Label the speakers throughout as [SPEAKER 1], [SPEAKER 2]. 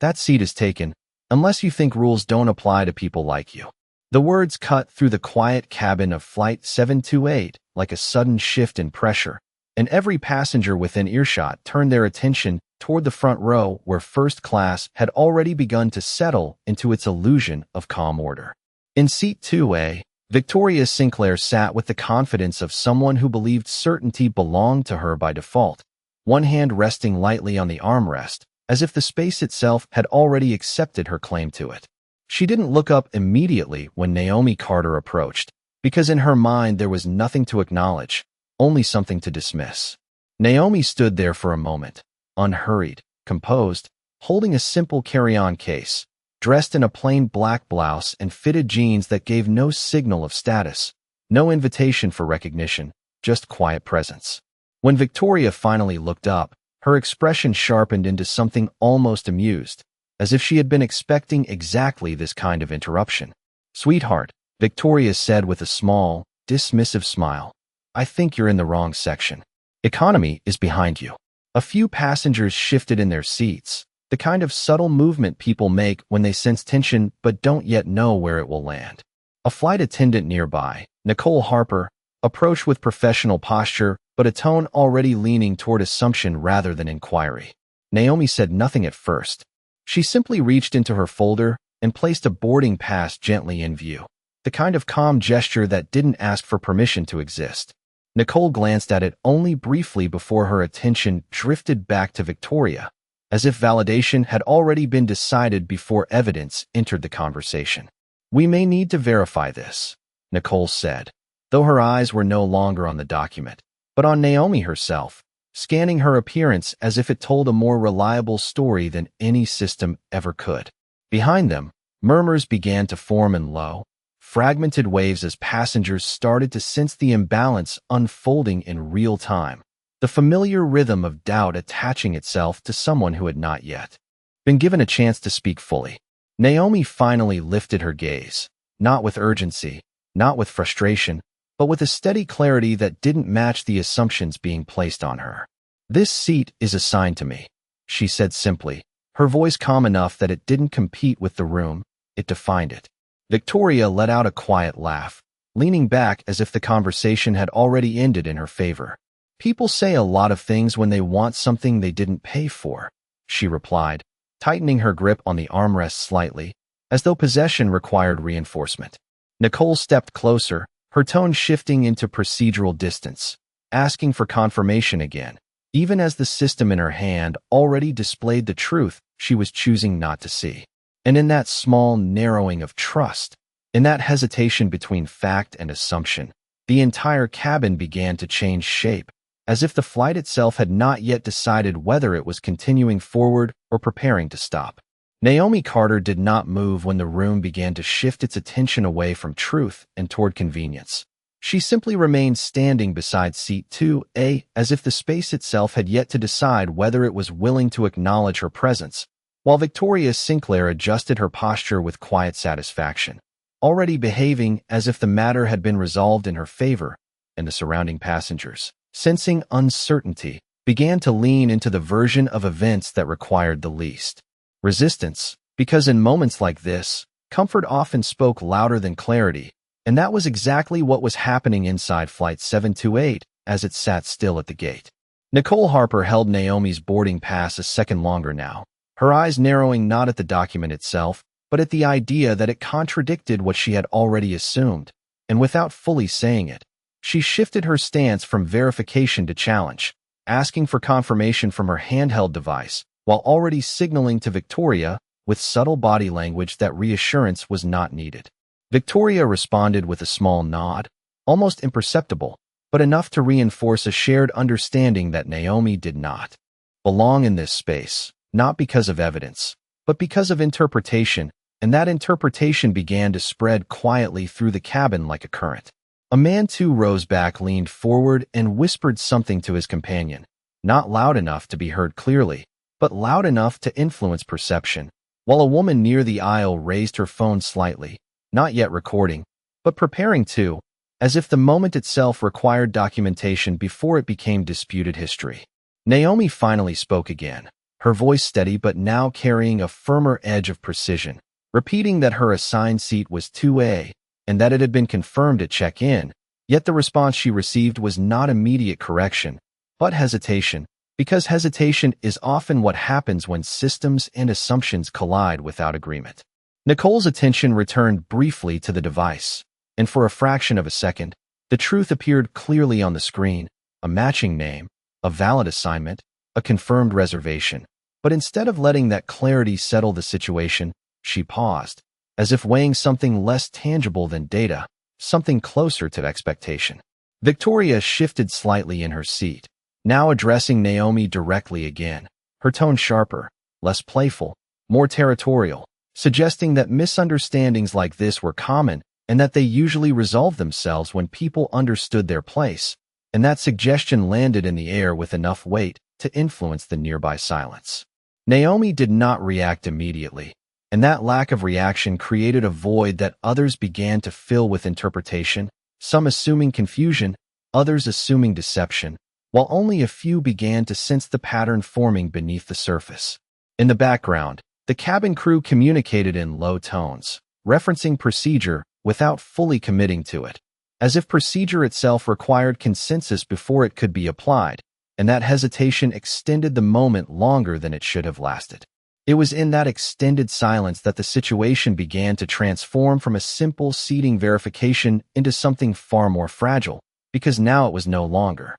[SPEAKER 1] That seat is taken, unless you think rules don't apply to people like you." The words cut through the quiet cabin of Flight 728 like a sudden shift in pressure, and every passenger within earshot turned their attention toward the front row where first class had already begun to settle into its illusion of calm order. In seat 2A, Victoria Sinclair sat with the confidence of someone who believed certainty belonged to her by default, one hand resting lightly on the armrest, as if the space itself had already accepted her claim to it. She didn't look up immediately when Naomi Carter approached, because in her mind there was nothing to acknowledge, only something to dismiss. Naomi stood there for a moment, unhurried, composed, holding a simple carry-on case, dressed in a plain black blouse and fitted jeans that gave no signal of status, no invitation for recognition, just quiet presence. When Victoria finally looked up, her expression sharpened into something almost amused, as if she had been expecting exactly this kind of interruption. "Sweetheart," Victoria said with a small, dismissive smile, "I think you're in the wrong section. Economy is behind you." A few passengers shifted in their seats, the kind of subtle movement people make when they sense tension but don't yet know where it will land. A flight attendant nearby, Nicole Harper, approached with professional posture but a tone already leaning toward assumption rather than inquiry. Naomi said nothing at first. She simply reached into her folder and placed a boarding pass gently in view, the kind of calm gesture that didn't ask for permission to exist. Nicole glanced at it only briefly before her attention drifted back to Victoria, as if validation had already been decided before evidence entered the conversation. "We may need to verify this," Nicole said, though her eyes were no longer on the document, but on Naomi herself, scanning her appearance as if it told a more reliable story than any system ever could. Behind them, murmurs began to form in low, fragmented waves as passengers started to sense the imbalance unfolding in real time, the familiar rhythm of doubt attaching itself to someone who had not yet been given a chance to speak fully. Naomi finally lifted her gaze, not with urgency, not with frustration, but with a steady clarity that didn't match the assumptions being placed on her. "This seat is assigned to me," she said simply, her voice calm enough that it didn't compete with the room, it defined it. Victoria let out a quiet laugh, leaning back as if the conversation had already ended in her favor. "People say a lot of things when they want something they didn't pay for," she replied, tightening her grip on the armrest slightly, as though possession required reinforcement. Nicole stepped closer, her tone shifting into procedural distance, asking for confirmation again, even as the system in her hand already displayed the truth she was choosing not to see. And in that small narrowing of trust, in that hesitation between fact and assumption, the entire cabin began to change shape, as if the flight itself had not yet decided whether it was continuing forward or preparing to stop. Naomi Carter did not move when the room began to shift its attention away from truth and toward convenience. She simply remained standing beside seat 2A as if the space itself had yet to decide whether it was willing to acknowledge her presence, while Victoria Sinclair adjusted her posture with quiet satisfaction, already behaving as if the matter had been resolved in her favor, and the surrounding passengers, sensing uncertainty, began to lean into the version of events that required the least resistance, because in moments like this, comfort often spoke louder than clarity, and that was exactly what was happening inside Flight 728 as it sat still at the gate. Nicole Harper held Naomi's boarding pass a second longer now, her eyes narrowing not at the document itself, but at the idea that it contradicted what she had already assumed, and without fully saying it, she shifted her stance from verification to challenge, asking for confirmation from her handheld device, while already signaling to Victoria, with subtle body language, that reassurance was not needed. Victoria responded with a small nod, almost imperceptible, but enough to reinforce a shared understanding that Naomi did not belong in this space, not because of evidence, but because of interpretation, and that interpretation began to spread quietly through the cabin like a current. A man too rose back, leaned forward, and whispered something to his companion, not loud enough to be heard clearly, but loud enough to influence perception, while a woman near the aisle raised her phone slightly, not yet recording, but preparing to, as if the moment itself required documentation before it became disputed history. Naomi finally spoke again, her voice steady but now carrying a firmer edge of precision, repeating that her assigned seat was 2A and that it had been confirmed at check-in. Yet the response she received was not immediate correction, but hesitation, because hesitation is often what happens when systems and assumptions collide without agreement. Nicole's attention returned briefly to the device, and for a fraction of a second, the truth appeared clearly on the screen: a matching name, a valid assignment, a confirmed reservation. But instead of letting that clarity settle the situation, she paused, as if weighing something less tangible than data, something closer to expectation. Victoria shifted slightly in her seat, now addressing Naomi directly again, her tone sharper, less playful, more territorial, suggesting that misunderstandings like this were common and that they usually resolved themselves when people understood their place, and that suggestion landed in the air with enough weight to influence the nearby silence. Naomi did not react immediately, and that lack of reaction created a void that others began to fill with interpretation, some assuming confusion, others assuming deception, while only a few began to sense the pattern forming beneath the surface. In the background, the cabin crew communicated in low tones, referencing procedure without fully committing to it, as if procedure itself required consensus before it could be applied, and that hesitation extended the moment longer than it should have lasted. It was in that extended silence that the situation began to transform from a simple seating verification into something far more fragile, because now it was no longer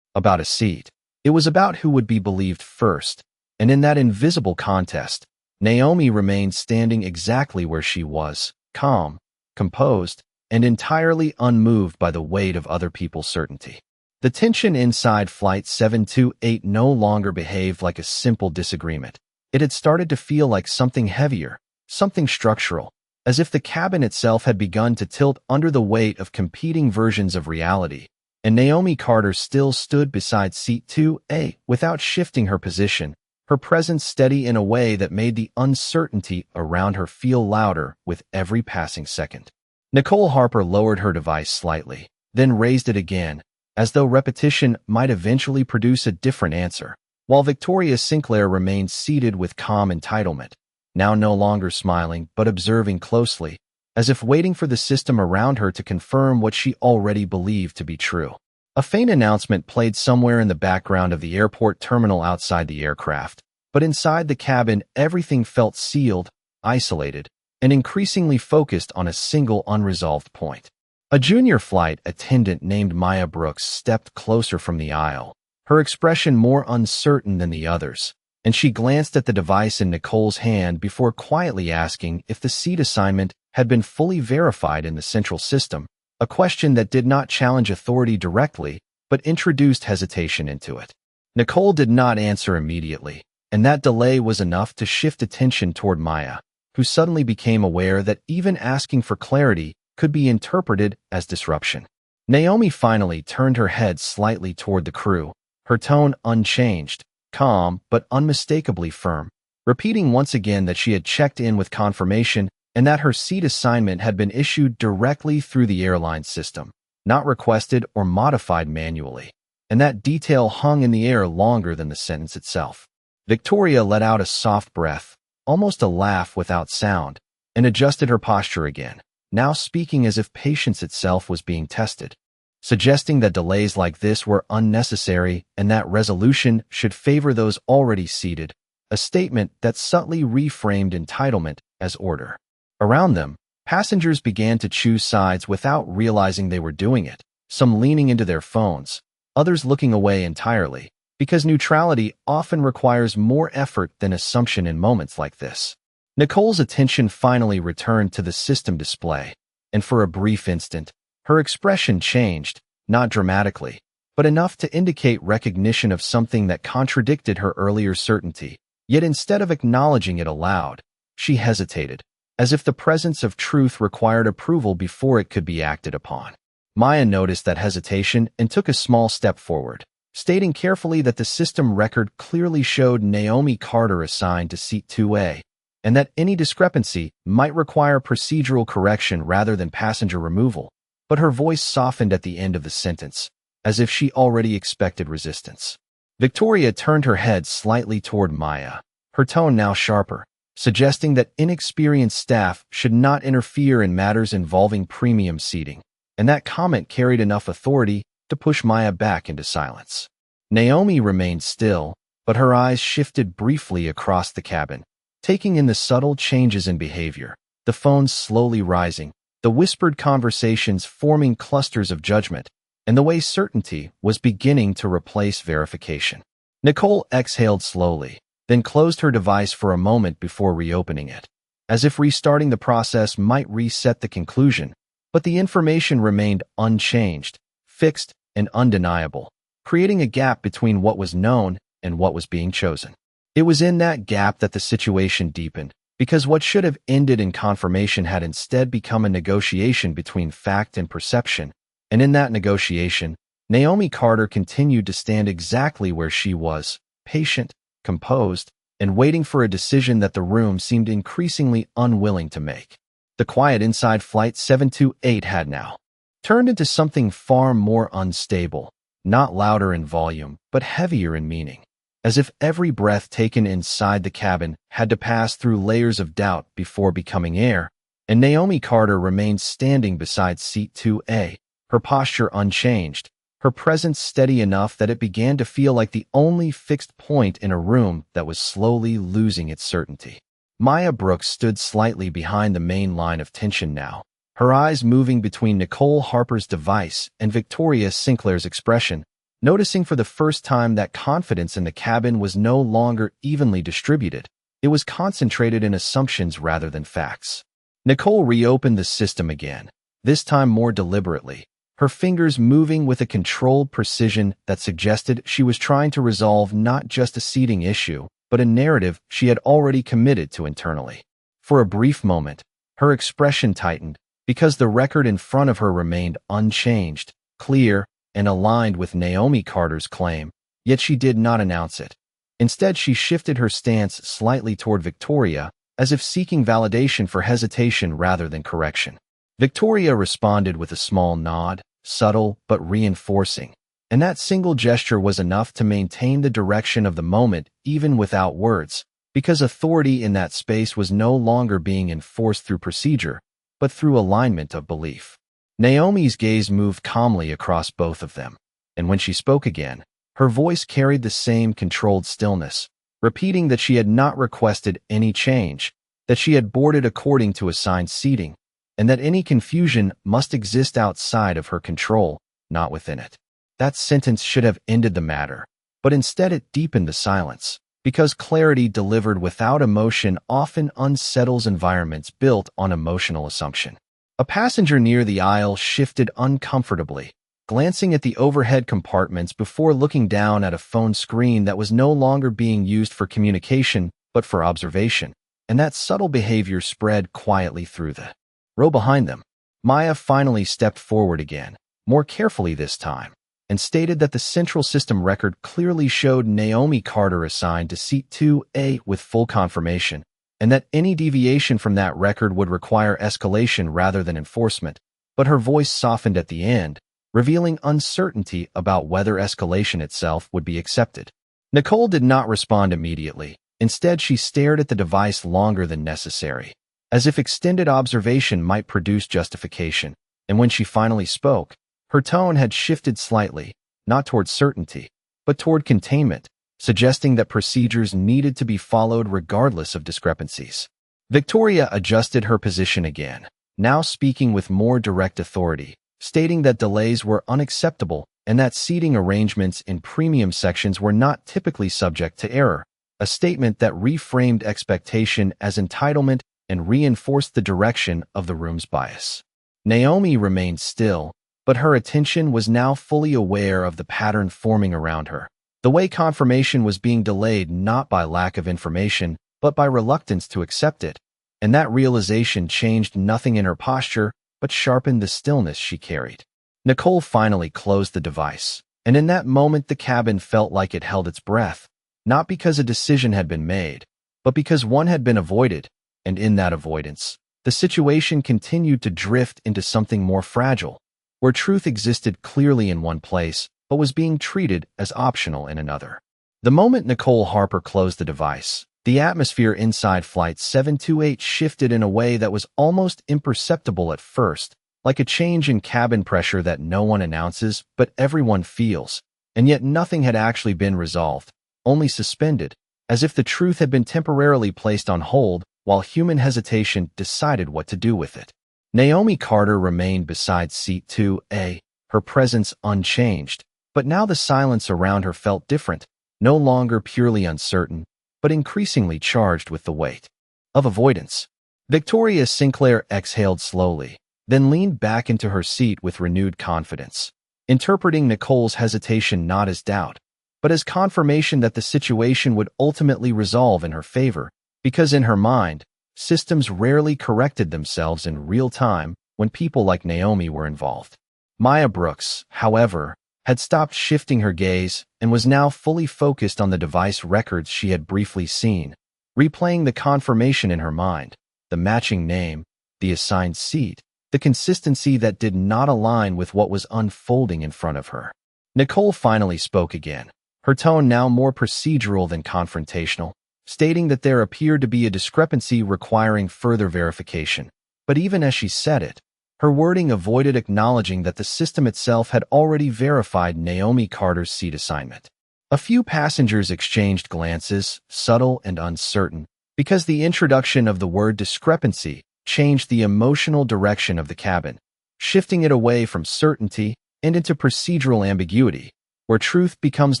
[SPEAKER 1] about a seat. It was about who would be believed first, and in that invisible contest, Naomi remained standing exactly where she was, calm, composed, and entirely unmoved by the weight of other people's certainty. The tension inside Flight 728 no longer behaved like a simple disagreement. It had started to feel like something heavier, something structural, as if the cabin itself had begun to tilt under the weight of competing versions of reality, and Naomi Carter still stood beside seat 2A without shifting her position, her presence steady in a way that made the uncertainty around her feel louder with every passing second. Nicole Harper lowered her device slightly, then raised it again, as though repetition might eventually produce a different answer, while Victoria Sinclair remained seated with calm entitlement, now no longer smiling but observing closely, as if waiting for the system around her to confirm what she already believed to be true. A faint announcement played somewhere in the background of the airport terminal outside the aircraft, but inside the cabin everything felt sealed, isolated, and increasingly focused on a single unresolved point. A junior flight attendant named Maya Brooks stepped closer from the aisle, her expression more uncertain than the others, and she glanced at the device in Nicole's hand before quietly asking if the seat assignment had been fully verified in the central system, a question that did not challenge authority directly, but introduced hesitation into it. Nicole did not answer immediately, and that delay was enough to shift attention toward Maya, who suddenly became aware that even asking for clarity could be interpreted as disruption. Naomi finally turned her head slightly toward the crew, her tone unchanged, calm but unmistakably firm, repeating once again that she had checked in with confirmation and that her seat assignment had been issued directly through the airline system, not requested or modified manually, and that detail hung in the air longer than the sentence itself. Victoria let out a soft breath, almost a laugh without sound, and adjusted her posture again, now speaking as if patience itself was being tested, suggesting that delays like this were unnecessary and that resolution should favor those already seated, a statement that subtly reframed entitlement as order. Around them, passengers began to choose sides without realizing they were doing it, some leaning into their phones, others looking away entirely, because neutrality often requires more effort than assumption in moments like this. Nicole's attention finally returned to the system display, and for a brief instant, her expression changed, not dramatically, but enough to indicate recognition of something that contradicted her earlier certainty. Yet instead of acknowledging it aloud, she hesitated, as if the presence of truth required approval before it could be acted upon. Maya noticed that hesitation and took a small step forward, stating carefully that the system record clearly showed Naomi Carter assigned to seat 2A, and that any discrepancy might require procedural correction rather than passenger removal, but her voice softened at the end of the sentence, as if she already expected resistance. Victoria turned her head slightly toward Maya, her tone now sharper, suggesting that inexperienced staff should not interfere in matters involving premium seating, and that comment carried enough authority to push Maya back into silence. Naomi remained still, but her eyes shifted briefly across the cabin, taking in the subtle changes in behavior, the phones slowly rising, the whispered conversations forming clusters of judgment, and the way certainty was beginning to replace verification. Nicole exhaled slowly, then closed her device for a moment before reopening it, as if restarting the process might reset the conclusion, but the information remained unchanged, fixed, and undeniable, creating a gap between what was known and what was being chosen. It was in that gap that the situation deepened, because what should have ended in confirmation had instead become a negotiation between fact and perception, and in that negotiation, Naomi Carter continued to stand exactly where she was, patient, composed, and waiting for a decision that the room seemed increasingly unwilling to make. The quiet inside Flight 728 had now turned into something far more unstable, not louder in volume, but heavier in meaning, as if every breath taken inside the cabin had to pass through layers of doubt before becoming air, and Naomi Carter remained standing beside Seat 2A, her posture unchanged, her presence steady enough that it began to feel like the only fixed point in a room that was slowly losing its certainty. Maya Brooks stood slightly behind the main line of tension now, her eyes moving between Nicole Harper's device and Victoria Sinclair's expression, noticing for the first time that confidence in the cabin was no longer evenly distributed. It was concentrated in assumptions rather than facts. Nicole reopened the system again, this time more deliberately, her fingers moving with a controlled precision that suggested she was trying to resolve not just a seating issue, but a narrative she had already committed to internally. For a brief moment, her expression tightened, because the record in front of her remained unchanged, clear, and aligned with Naomi Carter's claim, yet she did not announce it. Instead, she shifted her stance slightly toward Victoria, as if seeking validation for hesitation rather than correction. Victoria responded with a small nod, subtle but reinforcing, and that single gesture was enough to maintain the direction of the moment even without words, because authority in that space was no longer being enforced through procedure, but through alignment of belief. Naomi's gaze moved calmly across both of them, and when she spoke again, her voice carried the same controlled stillness, repeating that she had not requested any change, that she had boarded according to assigned seating, and that any confusion must exist outside of her control, not within it. That sentence should have ended the matter, but instead it deepened the silence, because clarity delivered without emotion often unsettles environments built on emotional assumption. A passenger near the aisle shifted uncomfortably, glancing at the overhead compartments before looking down at a phone screen that was no longer being used for communication but for observation, and that subtle behavior spread quietly through the row behind them. Maya finally stepped forward again, more carefully this time, and stated that the central system record clearly showed Naomi Carter assigned to Seat 2A with full confirmation, and that any deviation from that record would require escalation rather than enforcement, but her voice softened at the end, revealing uncertainty about whether escalation itself would be accepted. Nicole did not respond immediately. Instead, she stared at the device longer than necessary, as if extended observation might produce justification, and when she finally spoke, her tone had shifted slightly, not toward certainty, but toward containment, suggesting that procedures needed to be followed regardless of discrepancies. Victoria adjusted her position again, now speaking with more direct authority, stating that delays were unacceptable and that seating arrangements in premium sections were not typically subject to error, a statement that reframed expectation as entitlement and reinforced the direction of the room's bias. Naomi remained still, but her attention was now fully aware of the pattern forming around her. The way confirmation was being delayed not by lack of information, but by reluctance to accept it, and that realization changed nothing in her posture, but sharpened the stillness she carried. Nicole finally closed the device, and in that moment the cabin felt like it held its breath, not because a decision had been made, but because one had been avoided, and in that avoidance, the situation continued to drift into something more fragile, where truth existed clearly in one place, but was being treated as optional in another. The moment Nicole Harper closed the device, the atmosphere inside Flight 728 shifted in a way that was almost imperceptible at first, like a change in cabin pressure that no one announces but everyone feels. And yet nothing had actually been resolved, only suspended, as if the truth had been temporarily placed on hold while human hesitation decided what to do with it. Naomi Carter remained beside seat 2A, her presence unchanged, but now the silence around her felt different, no longer purely uncertain, but increasingly charged with the weight of avoidance. Victoria Sinclair exhaled slowly, then leaned back into her seat with renewed confidence, interpreting Nicole's hesitation not as doubt, but as confirmation that the situation would ultimately resolve in her favor, because in her mind, systems rarely corrected themselves in real time when people like Naomi were involved. Maya Brooks, however, had stopped shifting her gaze and was now fully focused on the device records she had briefly seen, replaying the confirmation in her mind, the matching name, the assigned seat, the consistency that did not align with what was unfolding in front of her. Nicole finally spoke again, her tone now more procedural than confrontational, stating that there appeared to be a discrepancy requiring further verification. But even as she said it, her wording avoided acknowledging that the system itself had already verified Naomi Carter's seat assignment. A few passengers exchanged glances, subtle and uncertain, because the introduction of the word discrepancy changed the emotional direction of the cabin, shifting it away from certainty and into procedural ambiguity, where truth becomes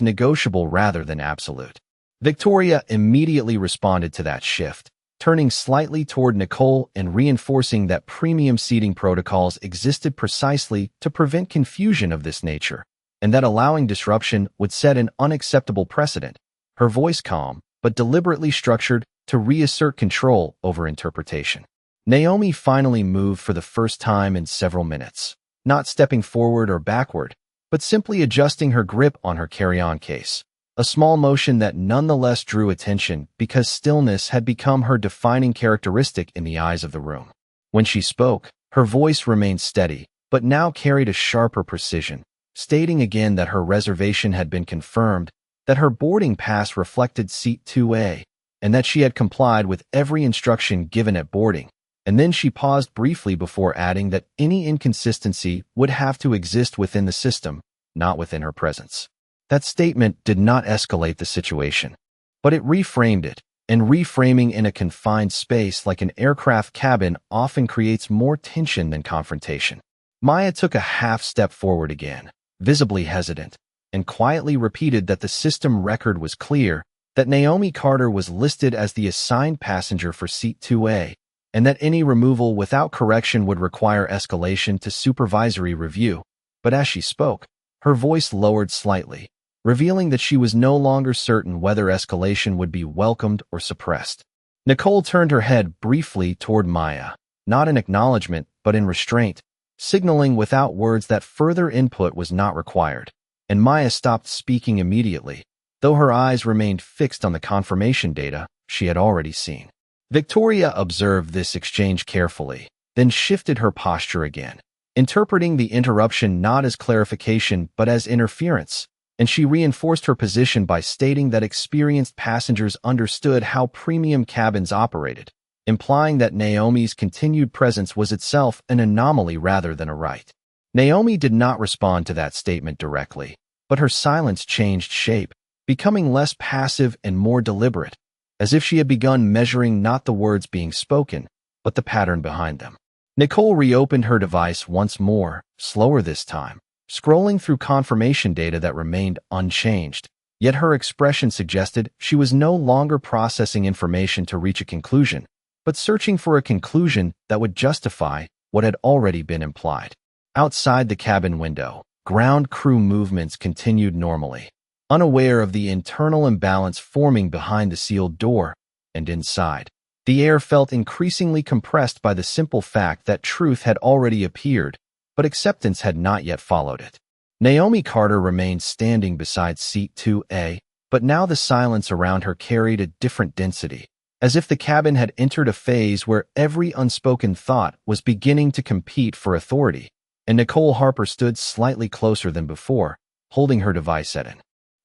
[SPEAKER 1] negotiable rather than absolute. Victoria immediately responded to that shift, turning slightly toward Nicole and reinforcing that premium seating protocols existed precisely to prevent confusion of this nature, and that allowing disruption would set an unacceptable precedent, her voice calm but deliberately structured to reassert control over interpretation. Naomi finally moved for the first time in several minutes, not stepping forward or backward, but simply adjusting her grip on her carry-on case, a small motion that nonetheless drew attention because stillness had become her defining characteristic in the eyes of the room. When she spoke, her voice remained steady, but now carried a sharper precision, stating again that her reservation had been confirmed, that her boarding pass reflected seat 2A, and that she had complied with every instruction given at boarding. And then she paused briefly before adding that any inconsistency would have to exist within the system, not within her presence. That statement did not escalate the situation, but it reframed it, and reframing in a confined space like an aircraft cabin often creates more tension than confrontation. Maya took a half step forward again, visibly hesitant, and quietly repeated that the system record was clear, that Naomi Carter was listed as the assigned passenger for seat 2A, and that any removal without correction would require escalation to supervisory review. But as she spoke, her voice lowered slightly, revealing that she was no longer certain whether escalation would be welcomed or suppressed. Nicole turned her head briefly toward Maya, not in acknowledgement but in restraint, signaling without words that further input was not required, and Maya stopped speaking immediately, though her eyes remained fixed on the confirmation data she had already seen. Victoria observed this exchange carefully, then shifted her posture again, interpreting the interruption not as clarification but as interference, and she reinforced her position by stating that experienced passengers understood how premium cabins operated, implying that Naomi's continued presence was itself an anomaly rather than a right. Naomi did not respond to that statement directly, but her silence changed shape, becoming less passive and more deliberate, as if she had begun measuring not the words being spoken, but the pattern behind them. Nicole reopened her device once more, slower this time, scrolling through confirmation data that remained unchanged, yet her expression suggested she was no longer processing information to reach a conclusion, but searching for a conclusion that would justify what had already been implied. Outside the cabin window, ground crew movements continued normally, unaware of the internal imbalance forming behind the sealed door, and inside, the air felt increasingly compressed by the simple fact that truth had already appeared, but acceptance had not yet followed it. Naomi Carter remained standing beside seat 2A, but now the silence around her carried a different density, as if the cabin had entered a phase where every unspoken thought was beginning to compete for authority, and Nicole Harper stood slightly closer than before, holding her device at an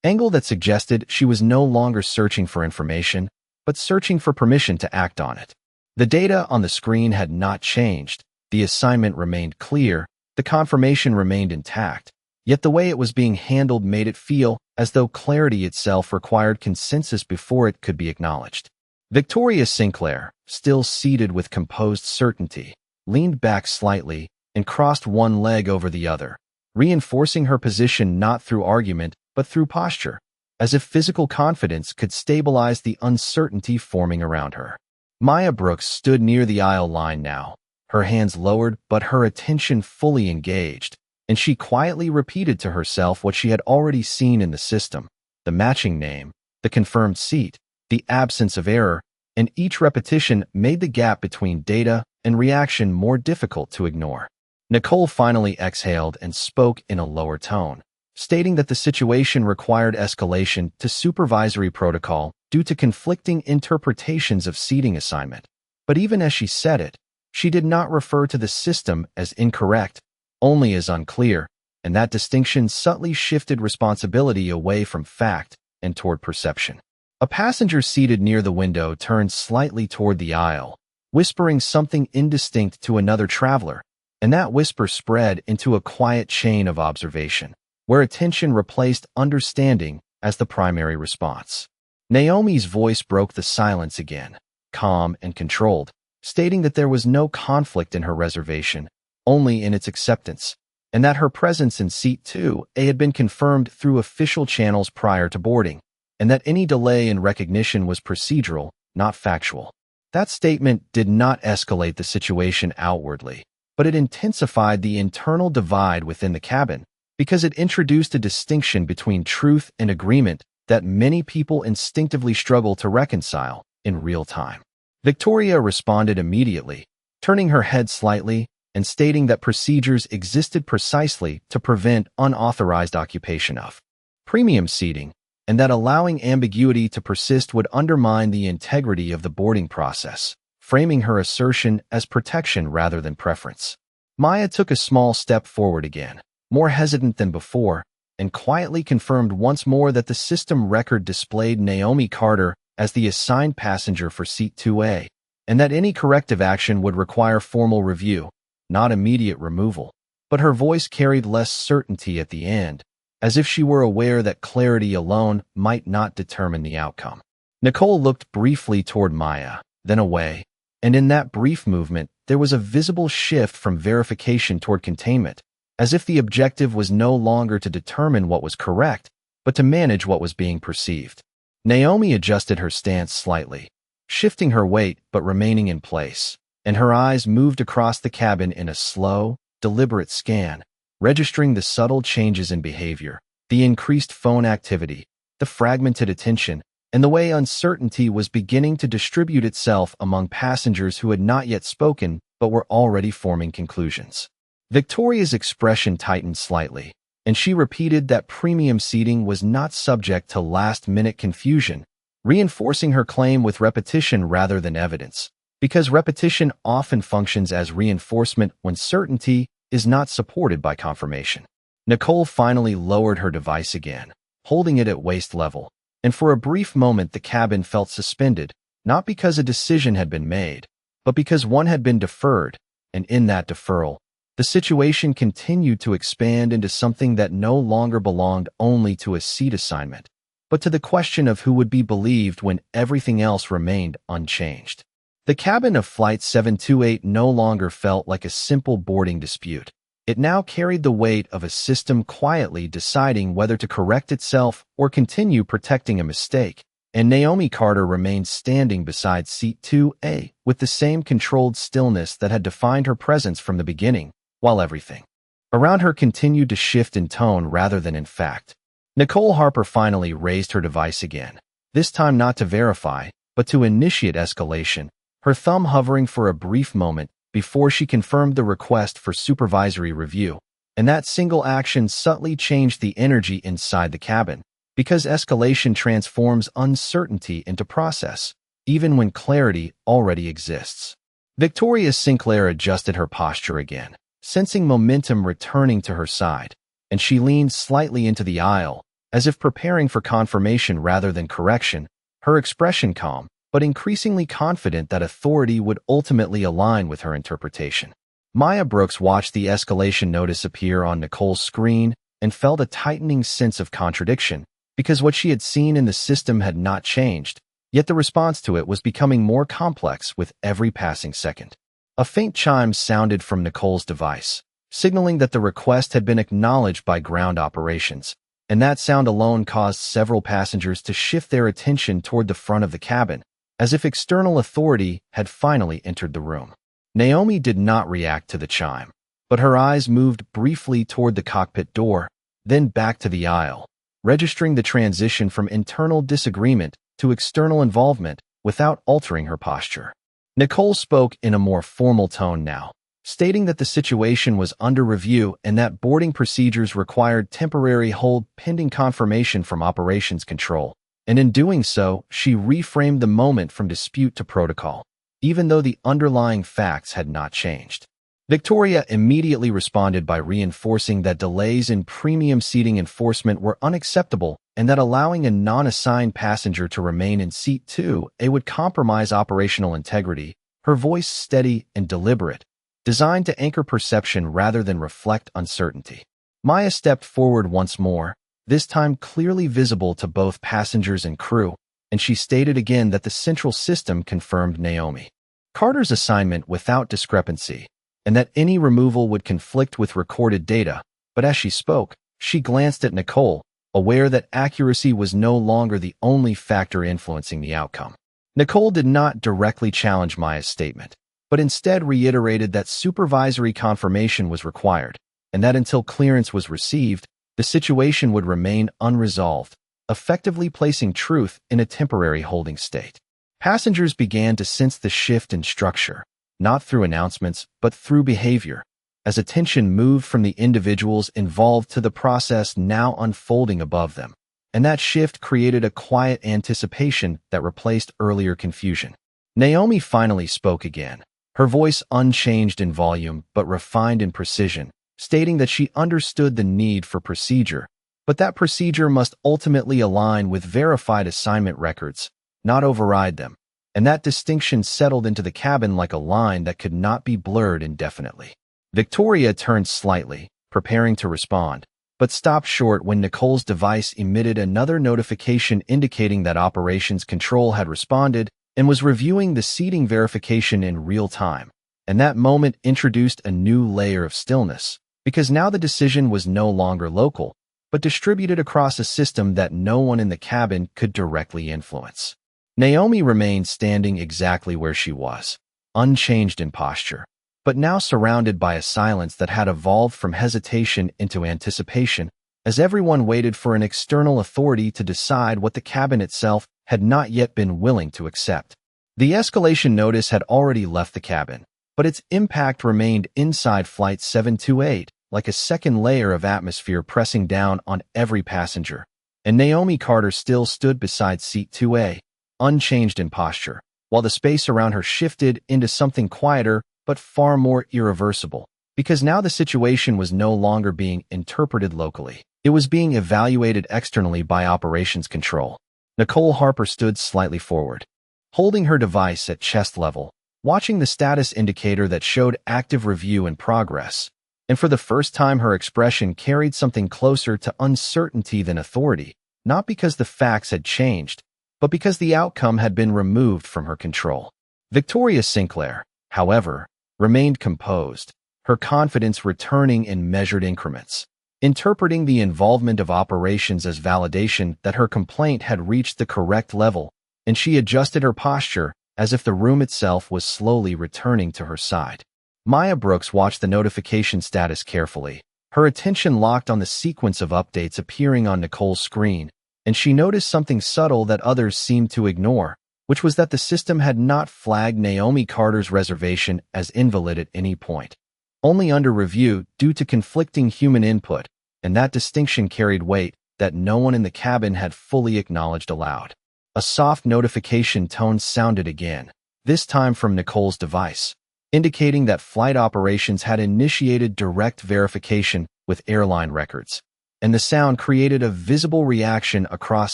[SPEAKER 1] angle that suggested she was no longer searching for information, but searching for permission to act on it. The data on the screen had not changed, the assignment remained clear, the confirmation remained intact, yet the way it was being handled made it feel as though clarity itself required consensus before it could be acknowledged. Victoria Sinclair, still seated with composed certainty, leaned back slightly and crossed one leg over the other, reinforcing her position not through argument but through posture, as if physical confidence could stabilize the uncertainty forming around her. Maya Brooks stood near the aisle line now, her hands lowered but her attention fully engaged, and she quietly repeated to herself what she had already seen in the system: the matching name, the confirmed seat, the absence of error, and each repetition made the gap between data and reaction more difficult to ignore. Nicole finally exhaled and spoke in a lower tone, stating that the situation required escalation to supervisory protocol due to conflicting interpretations of seating assignment. But even as she said it, she did not refer to the system as incorrect, only as unclear, and that distinction subtly shifted responsibility away from fact and toward perception. A passenger seated near the window turned slightly toward the aisle, whispering something indistinct to another traveler, and that whisper spread into a quiet chain of observation, where attention replaced understanding as the primary response. Naomi's voice broke the silence again, calm and controlled, stating that there was no conflict in her reservation, only in its acceptance, and that her presence in Seat 2A had been confirmed through official channels prior to boarding, and that any delay in recognition was procedural, not factual. That statement did not escalate the situation outwardly, but it intensified the internal divide within the cabin, because it introduced a distinction between truth and agreement that many people instinctively struggle to reconcile in real time. Victoria responded immediately, turning her head slightly and stating that procedures existed precisely to prevent unauthorized occupation of premium seating, and that allowing ambiguity to persist would undermine the integrity of the boarding process, framing her assertion as protection rather than preference. Maya took a small step forward again, more hesitant than before, and quietly confirmed once more that the system record displayed Naomi Carter as the assigned passenger for Seat 2A, and that any corrective action would require formal review, not immediate removal. But her voice carried less certainty at the end, as if she were aware that clarity alone might not determine the outcome. Nicole looked briefly toward Maya, then away, and in that brief movement, there was a visible shift from verification toward containment, as if the objective was no longer to determine what was correct, but to manage what was being perceived. Naomi adjusted her stance slightly, shifting her weight but remaining in place, and her eyes moved across the cabin in a slow, deliberate scan, registering the subtle changes in behavior, the increased phone activity, the fragmented attention, and the way uncertainty was beginning to distribute itself among passengers who had not yet spoken but were already forming conclusions. Victoria's expression tightened slightly, and she repeated that premium seating was not subject to last-minute confusion, reinforcing her claim with repetition rather than evidence, because repetition often functions as reinforcement when certainty is not supported by confirmation. Nicole finally lowered her device again, holding it at waist level, and for a brief moment the cabin felt suspended, not because a decision had been made, but because one had been deferred, and in that deferral, the situation continued to expand into something that no longer belonged only to a seat assignment, but to the question of who would be believed when everything else remained unchanged. The cabin of Flight 728 no longer felt like a simple boarding dispute. It now carried the weight of a system quietly deciding whether to correct itself or continue protecting a mistake, and Naomi Carter remained standing beside Seat 2A with the same controlled stillness that had defined her presence from the beginning, while everything around her continued to shift in tone rather than in fact. Nicole Harper finally raised her device again, this time not to verify, but to initiate escalation, her thumb hovering for a brief moment before she confirmed the request for supervisory review, and that single action subtly changed the energy inside the cabin, because escalation transforms uncertainty into process, even when clarity already exists. Victoria Sinclair adjusted her posture again, sensing momentum returning to her side, and she leaned slightly into the aisle, As if preparing for confirmation rather than correction, her expression calm, but increasingly confident that authority would ultimately align with her interpretation. Maya Brooks watched the escalation notice appear on Nicole's screen and felt a tightening sense of contradiction, because what she had seen in the system had not changed, yet the response to it was becoming more complex with every passing second. A faint chime sounded from Nicole's device, signaling that the request had been acknowledged by ground operations, and that sound alone caused several passengers to shift their attention toward the front of the cabin, as if external authority had finally entered the room. Naomi did not react to the chime, but her eyes moved briefly toward the cockpit door, then back to the aisle, registering the transition from internal disagreement to external involvement without altering her posture. Nicole spoke in a more formal tone now, stating that the situation was under review and that boarding procedures required temporary hold pending confirmation from operations control, and in doing so, she reframed the moment from dispute to protocol, even though the underlying facts had not changed. Victoria immediately responded by reinforcing that delays in premium seating enforcement were unacceptable and that allowing a non-assigned passenger to remain in seat 2A would compromise operational integrity, her voice steady and deliberate, designed to anchor perception rather than reflect uncertainty. Maya stepped forward once more, this time clearly visible to both passengers and crew, and she stated again that the central system confirmed Naomi Carter's assignment without discrepancy, and that any removal would conflict with recorded data, but as she spoke, she glanced at Nicole, aware that accuracy was no longer the only factor influencing the outcome. Nicole did not directly challenge Maya's statement, but instead reiterated that supervisory confirmation was required, and that until clearance was received, the situation would remain unresolved, effectively placing truth in a temporary holding state. Passengers began to sense the shift in structure, not through announcements, but through behavior, as attention moved from the individuals involved to the process now unfolding above them. And that shift created a quiet anticipation that replaced earlier confusion. Naomi finally spoke again, her voice unchanged in volume but refined in precision, stating that she understood the need for procedure, but that procedure must ultimately align with verified assignment records, not override them. And that distinction settled into the cabin like a line that could not be blurred indefinitely. Victoria turned slightly, preparing to respond, but stopped short when Nicole's device emitted another notification indicating that operations control had responded and was reviewing the seating verification in real time. And that moment introduced a new layer of stillness, because now the decision was no longer local, but distributed across a system that no one in the cabin could directly influence. Naomi remained standing exactly where she was, unchanged in posture, but now surrounded by a silence that had evolved from hesitation into anticipation, as everyone waited for an external authority to decide what the cabin itself had not yet been willing to accept. The escalation notice had already left the cabin, but its impact remained inside Flight 728, like a second layer of atmosphere pressing down on every passenger, and Naomi Carter still stood beside seat 2A, unchanged in posture, while the space around her shifted into something quieter but far more irreversible, because now the situation was no longer being interpreted locally. It was being evaluated externally by operations control. Nicole Harper stood slightly forward, holding her device at chest level, watching the status indicator that showed active review in progress, and for the first time her expression carried something closer to uncertainty than authority, not because the facts had changed, but because the outcome had been removed from her control. Victoria Sinclair, however, remained composed, her confidence returning in measured increments, interpreting the involvement of operations as validation that her complaint had reached the correct level, and she adjusted her posture as if the room itself was slowly returning to her side. Maya Brooks watched the notification status carefully, her attention locked on the sequence of updates appearing on Nicole's screen, and she noticed something subtle that others seemed to ignore, which was that the system had not flagged Naomi Carter's reservation as invalid at any point, only under review due to conflicting human input, and that distinction carried weight that no one in the cabin had fully acknowledged aloud. A soft notification tone sounded again, this time from Nicole's device, indicating that flight operations had initiated direct verification with airline records, and the sound created a visible reaction across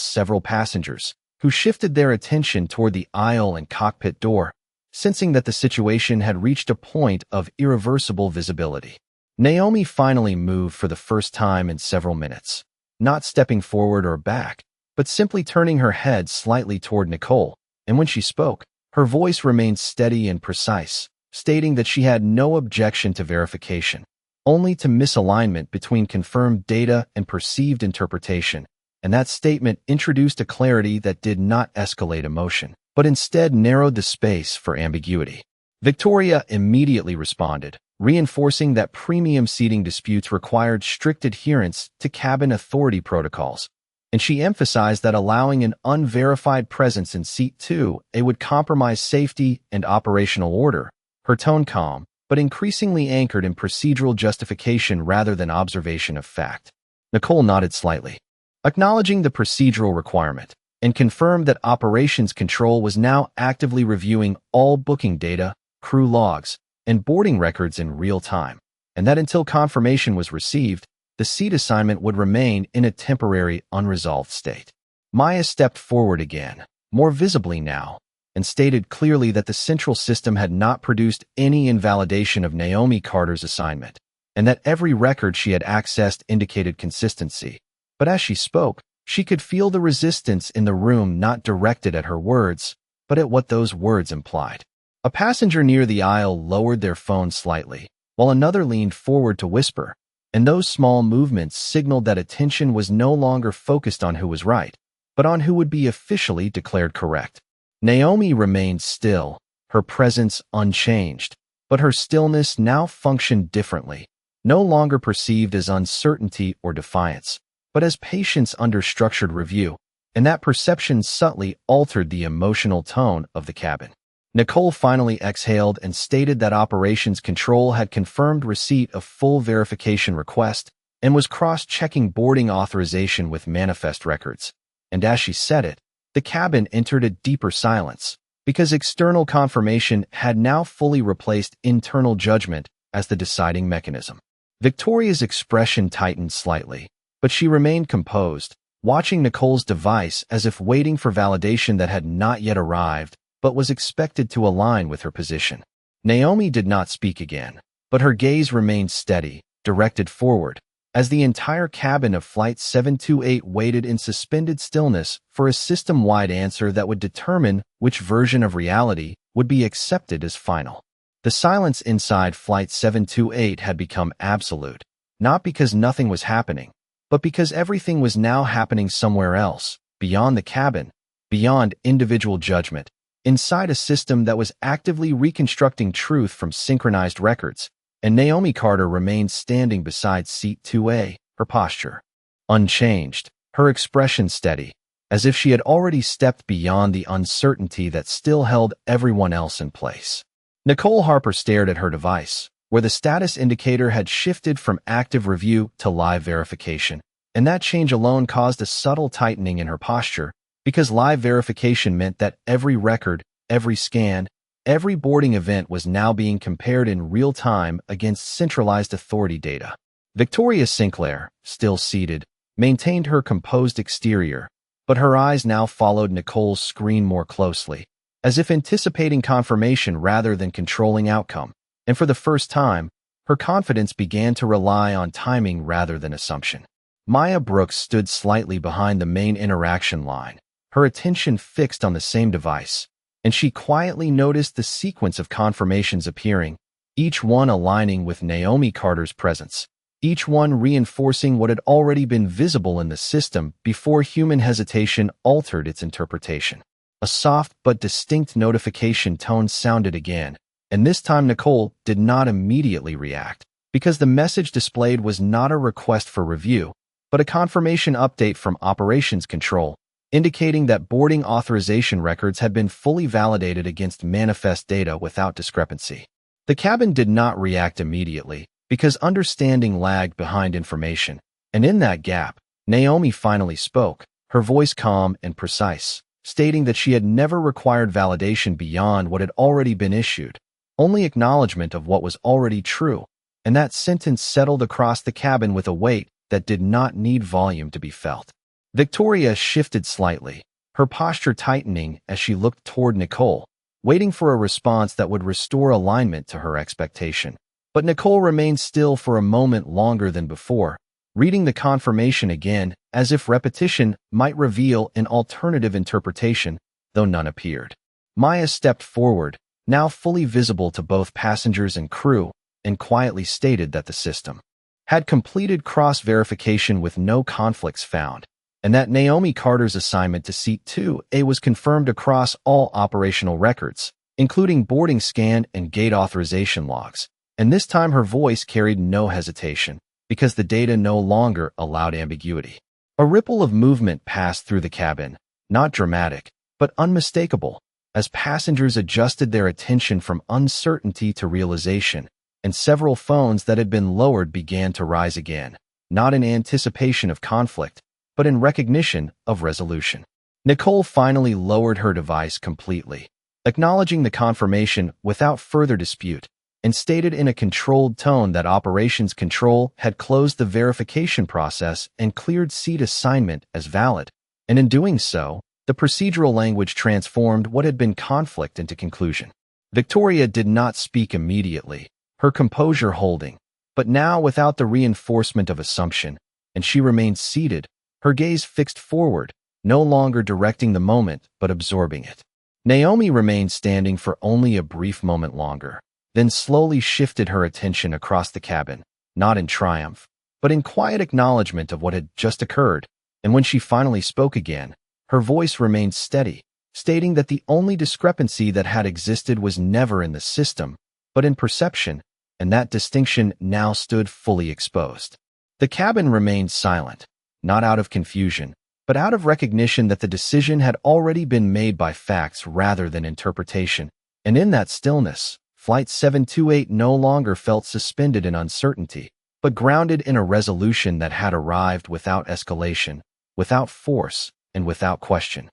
[SPEAKER 1] several passengers, who shifted their attention toward the aisle and cockpit door, sensing that the situation had reached a point of irreversible visibility. Naomi finally moved for the first time in several minutes, not stepping forward or back, but simply turning her head slightly toward Nicole, and when she spoke, her voice remained steady and precise, stating that she had no objection to verification, only to misalignment between confirmed data and perceived interpretation, and that statement introduced a clarity that did not escalate emotion, but instead narrowed the space for ambiguity. Victoria immediately responded, reinforcing that premium seating disputes required strict adherence to cabin authority protocols, and she emphasized that allowing an unverified presence in Seat 2A would compromise safety and operational order, her tone calm, but increasingly anchored in procedural justification rather than observation of fact. Nicole nodded slightly, acknowledging the procedural requirement, and confirmed that operations control was now actively reviewing all booking data, crew logs, and boarding records in real time, and that until confirmation was received, the seat assignment would remain in a temporary, unresolved state. Maya stepped forward again, more visibly now, and stated clearly that the central system had not produced any invalidation of Naomi Carter's assignment, and that every record she had accessed indicated consistency. But as she spoke, she could feel the resistance in the room, not directed at her words, but at what those words implied. A passenger near the aisle lowered their phone slightly, while another leaned forward to whisper, and those small movements signaled that attention was no longer focused on who was right, but on who would be officially declared correct. Naomi remained still, her presence unchanged, but her stillness now functioned differently, no longer perceived as uncertainty or defiance, but as patience under structured review, and that perception subtly altered the emotional tone of the cabin. Nicole finally exhaled and stated that operations control had confirmed receipt of full verification request and was cross-checking boarding authorization with manifest records. And as she said it, the cabin entered a deeper silence, because external confirmation had now fully replaced internal judgment as the deciding mechanism. Victoria's expression tightened slightly, but she remained composed, watching Nicole's device as if waiting for validation that had not yet arrived, but was expected to align with her position. Naomi did not speak again, but her gaze remained steady, directed forward, as the entire cabin of Flight 728 waited in suspended stillness for a system-wide answer that would determine which version of reality would be accepted as final. The silence inside Flight 728 had become absolute, not because nothing was happening, but because everything was now happening somewhere else, beyond the cabin, beyond individual judgment, inside a system that was actively reconstructing truth from synchronized records, and Naomi Carter remained standing beside Seat 2A, her posture unchanged, her expression steady, as if she had already stepped beyond the uncertainty that still held everyone else in place. Nicole Harper stared at her device, where the status indicator had shifted from active review to live verification, and that change alone caused a subtle tightening in her posture, because live verification meant that every record, every scan, every boarding event was now being compared in real time against centralized authority data. Victoria Sinclair, still seated, maintained her composed exterior, but her eyes now followed Nicole's screen more closely, as if anticipating confirmation rather than controlling outcome, and for the first time, her confidence began to rely on timing rather than assumption. Maya Brooks stood slightly behind the main interaction line, her attention fixed on the same device, and she quietly noticed the sequence of confirmations appearing, each one aligning with Naomi Carter's presence, each one reinforcing what had already been visible in the system before human hesitation altered its interpretation. A soft but distinct notification tone sounded again, and this time Nicole did not immediately react, because the message displayed was not a request for review, but a confirmation update from operations control, indicating that boarding authorization records had been fully validated against manifest data without discrepancy. The cabin did not react immediately, because understanding lagged behind information, and in that gap, Naomi finally spoke, her voice calm and precise, stating that she had never required validation beyond what had already been issued, only acknowledgement of what was already true, and that sentence settled across the cabin with a weight that did not need volume to be felt. Victoria shifted slightly, her posture tightening as she looked toward Nicole, waiting for a response that would restore alignment to her expectation. But Nicole remained still for a moment longer than before, reading the confirmation again as if repetition might reveal an alternative interpretation, though none appeared. Maya stepped forward, now fully visible to both passengers and crew, and quietly stated that the system had completed cross-verification with no conflicts found, and that Naomi Carter's assignment to Seat 2A was confirmed across all operational records, including boarding scan and gate authorization logs. And this time her voice carried no hesitation, because the data no longer allowed ambiguity. A ripple of movement passed through the cabin, not dramatic, but unmistakable, as passengers adjusted their attention from uncertainty to realization, and several phones that had been lowered began to rise again, not in anticipation of conflict, but in recognition of resolution. Nicole finally lowered her device completely, acknowledging the confirmation without further dispute, and stated in a controlled tone that Operations Control had closed the verification process and cleared seat assignment as valid, and in doing so, the procedural language transformed what had been conflict into conclusion. Victoria did not speak immediately, her composure holding, but now without the reinforcement of assumption, and she remained seated, her gaze fixed forward, no longer directing the moment but absorbing it. Naomi remained standing for only a brief moment longer, then slowly shifted her attention across the cabin, not in triumph, but in quiet acknowledgement of what had just occurred, and when she finally spoke again, her voice remained steady, stating that the only discrepancy that had existed was never in the system, but in perception, and that distinction now stood fully exposed. The cabin remained silent, not out of confusion, but out of recognition that the decision had already been made by facts rather than interpretation, and in that stillness, Flight 728 no longer felt suspended in uncertainty, but grounded in a resolution that had arrived without escalation, without force, and without question.